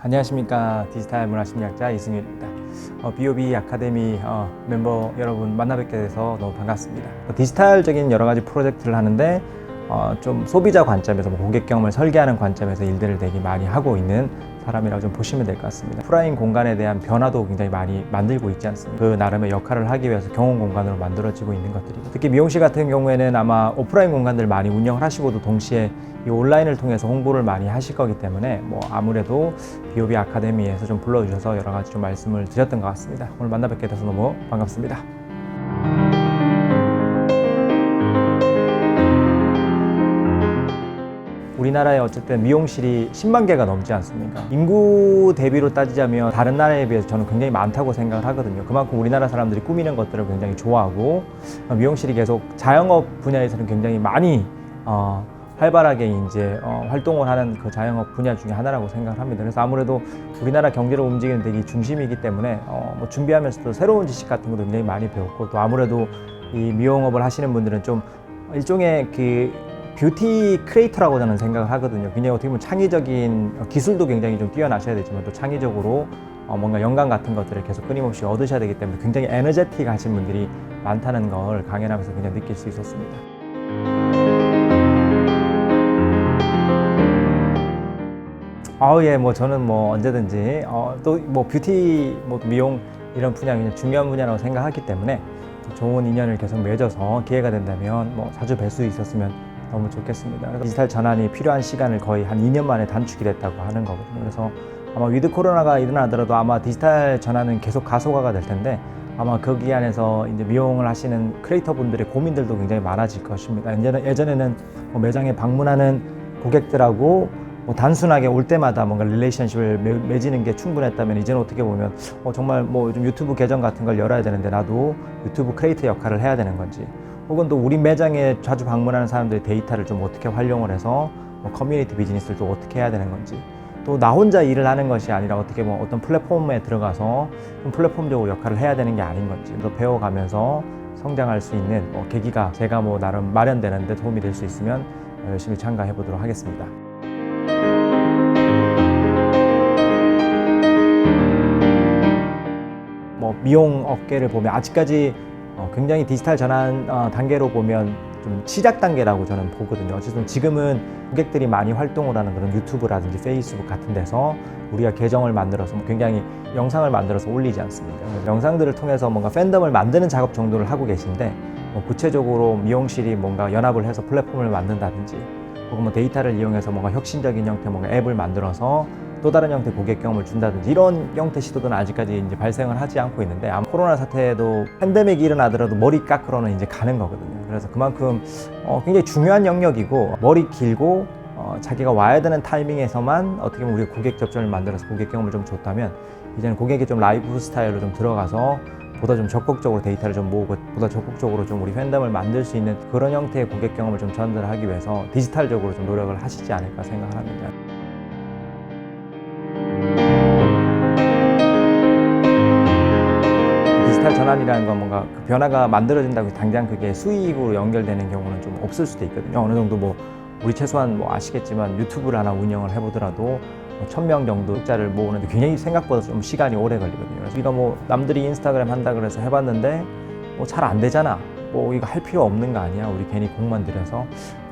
안녕하십니까. 디지털 문화심리학자 이승윤입니다. BOB 아카데미 멤버 여러분 만나 뵙게 돼서 너무 반갑습니다. 디지털적인 여러 가지 프로젝트를 하는데 좀 소비자 관점에서 고객 경험을 설계하는 관점에서 일들을 되게 많이 하고 있는 사람이라고 좀 보시면 될 것 같습니다. 오프라인 공간에 대한 변화도 굉장히 많이 만들고 있지 않습니까? 그 나름의 역할을 하기 위해서 경험 공간으로 만들어지고 있는 것들이고, 특히 미용실 같은 경우에는 아마 오프라인 공간들 많이 운영을 하시고도 동시에 이 온라인을 통해서 홍보를 많이 하실 거기 때문에 아무래도 BOB 아카데미에서 좀 불러주셔서 여러 가지 좀 말씀을 드렸던 것 같습니다. 오늘 만나 뵙게 돼서 너무 반갑습니다. 우리나라에 어쨌든 미용실이 10만 개가 넘지 않습니까? 인구 대비로 따지자면 다른 나라에 비해서 저는 굉장히 많다고 생각을 하거든요. 그만큼 우리나라 사람들이 꾸미는 것들을 굉장히 좋아하고, 미용실이 계속 자영업 분야에서는 굉장히 많이 활발하게 이제 활동을 하는 그 자영업 분야 중에 하나라고 생각을 합니다. 그래서 아무래도 우리나라 경제를 움직이는 되게 중심이기 때문에 준비하면서도 새로운 지식 같은 것도 굉장히 많이 배웠고, 또 아무래도 이 미용업을 하시는 분들은 좀 일종의 뷰티 크리에이터라고 저는 생각을 하거든요. 굉장히 어떻게 보면 창의적인 기술도 굉장히 좀 뛰어나셔야 되지만 또 창의적으로 뭔가 영감 같은 것들을 계속 끊임없이 얻으셔야 되기 때문에 굉장히 에너제틱 하신 분들이 많다는 걸 강연하면서 굉장히 느낄 수 있었습니다. 저는 언제든지 또 뷰티, 미용 이런 분야 굉장히 중요한 분야라고 생각하기 때문에 좋은 인연을 계속 맺어서 기회가 된다면 자주 뵐 수 있었으면 너무 좋겠습니다. 그래서 디지털 전환이 필요한 시간을 거의 한 2년 만에 단축이 됐다고 하는 거거든요. 그래서 아마 위드 코로나가 일어나더라도 아마 디지털 전환은 계속 가속화가 될 텐데, 아마 거기 안에서 이제 미용을 하시는 크리에이터 분들의 고민들도 굉장히 많아질 것입니다. 예전에는 매장에 방문하는 고객들하고 단순하게 올 때마다 뭔가 릴레이션십을 맺는 게 충분했다면, 이제는 어떻게 보면 정말 요즘 유튜브 계정 같은 걸 열어야 되는데 나도 유튜브 크리에이터 역할을 해야 되는 건지, 혹은 또 우리 매장에 자주 방문하는 사람들의 데이터를 좀 어떻게 활용을 해서 커뮤니티 비즈니스를 또 어떻게 해야 되는 건지, 또 나 혼자 일을 하는 것이 아니라 어떻게 어떤 플랫폼에 들어가서 좀 플랫폼적으로 역할을 해야 되는 게 아닌 건지 또 배워가면서 성장할 수 있는 계기가 제가 나름 마련되는데 도움이 될 수 있으면 열심히 참가해 보도록 하겠습니다. 미용 업계를 보면 아직까지 굉장히 디지털 전환 단계로 보면 좀 시작 단계라고 저는 보거든요. 어쨌든 지금은 고객들이 많이 활동을 하는 그런 유튜브라든지 페이스북 같은 데서 우리가 계정을 만들어서 굉장히 영상을 만들어서 올리지 않습니까? 영상들을 통해서 뭔가 팬덤을 만드는 작업 정도를 하고 계신데, 구체적으로 미용실이 뭔가 연합을 해서 플랫폼을 만든다든지, 혹은 데이터를 이용해서 뭔가 혁신적인 형태 뭔가 앱을 만들어서 또 다른 형태 고객 경험을 준다든지 이런 형태 시도들은 아직까지 이제 발생을 하지 않고 있는데, 아마 코로나 사태에도 팬데믹이 일어나더라도 머리 깎으러는 이제 가는 거거든요. 그래서 그만큼 굉장히 중요한 영역이고, 머리 길고 자기가 와야 되는 타이밍에서만 어떻게 보면 우리가 고객 접점을 만들어서 고객 경험을 좀 줬다면, 이제는 고객이 좀 라이프 스타일로 좀 들어가서 보다 좀 적극적으로 데이터를 좀 모으고 보다 적극적으로 좀 우리 팬덤을 만들 수 있는 그런 형태의 고객 경험을 좀 전달하기 위해서 디지털적으로 좀 노력을 하시지 않을까 생각을 합니다. 디지털 전환이라는 건 뭔가 그 변화가 만들어진다고 해서 당장 그게 수익으로 연결되는 경우는 좀 없을 수도 있거든요. 어느 정도 우리 최소한 아시겠지만 유튜브를 하나 운영을 해보더라도 1000명 정도 구독자를 모으는데 굉장히 생각보다 좀 시간이 오래 걸리거든요. 그래서 우리가 남들이 인스타그램 한다 그래서 해봤는데 잘 안 되잖아. 이거 할 필요 없는 거 아니야? 우리 괜히 공만 들여서.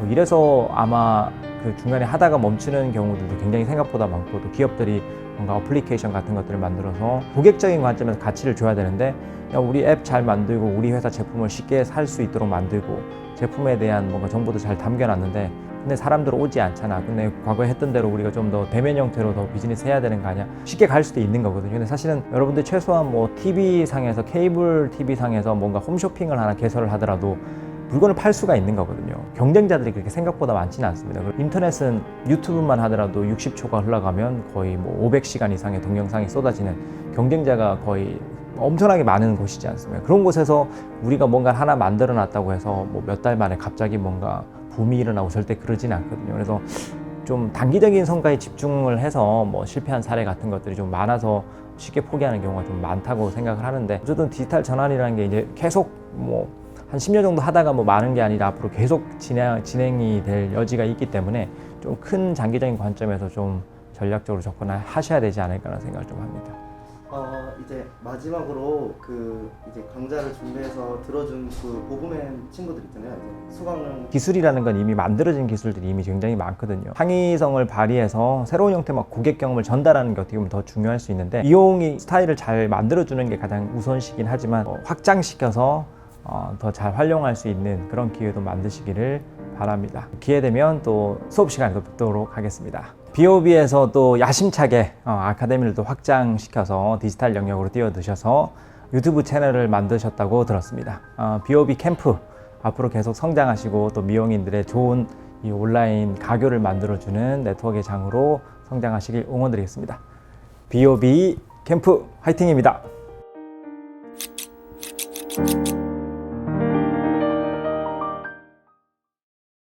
이래서 아마 그 중간에 하다가 멈추는 경우들도 굉장히 생각보다 많고, 또 기업들이 뭔가 어플리케이션 같은 것들을 만들어서 고객적인 관점에서 가치를 줘야 되는데, 우리 앱 잘 만들고 우리 회사 제품을 쉽게 살 수 있도록 만들고 제품에 대한 뭔가 정보도 잘 담겨놨는데, 근데 사람들 오지 않잖아. 근데 과거에 했던 대로 우리가 좀 더 대면 형태로 더 비즈니스 해야 되는 거 아니야? 쉽게 갈 수도 있는 거거든요. 근데 사실은 여러분들 최소한 TV 상에서, 케이블 TV 상에서 뭔가 홈쇼핑을 하나 개설을 하더라도 물건을 팔 수가 있는 거거든요. 경쟁자들이 그렇게 생각보다 많지는 않습니다. 인터넷은 유튜브만 하더라도 60초가 흘러가면 거의 500시간 이상의 동영상이 쏟아지는 경쟁자가 거의 엄청나게 많은 곳이지 않습니까? 그런 곳에서 우리가 뭔가 하나 만들어 놨다고 해서 몇 달 만에 갑자기 뭔가 붐이 일어나고 절대 그러지는 않거든요. 그래서 좀 단기적인 성과에 집중을 해서 실패한 사례 같은 것들이 좀 많아서 쉽게 포기하는 경우가 좀 많다고 생각을 하는데, 어쨌든 디지털 전환이라는 게 이제 계속 한 10년 정도 하다가 많은 게 아니라 앞으로 계속 진행이 될 여지가 있기 때문에 좀 큰 장기적인 관점에서 좀 전략적으로 접근하셔야 되지 않을까라는 생각을 좀 합니다. 이제 마지막으로 이제 강좌를 준비해서 들어준 보그맨 친구들 있잖아요. 이제 수강을 기술이라는 건 이미 만들어진 기술들이 이미 굉장히 많거든요. 창의성을 발휘해서 새로운 형태 고객 경험을 전달하는 게 어떻게 보면 더 중요할 수 있는데 이용이 스타일을 잘 만들어주는 게 가장 우선시긴 하지만 확장시켜서 더 잘 활용할 수 있는 그런 기회도 만드시기를 바랍니다. 기회 되면 또 수업 시간에 뵙도록 하겠습니다. BOB에서 또 야심차게 아카데미를 또 확장시켜서 디지털 영역으로 뛰어드셔서 유튜브 채널을 만드셨다고 들었습니다. BOB 캠프 앞으로 계속 성장하시고 또 미용인들의 좋은 이 온라인 가교를 만들어주는 네트워크의 장으로 성장하시길 응원드리겠습니다. BOB 캠프 화이팅입니다.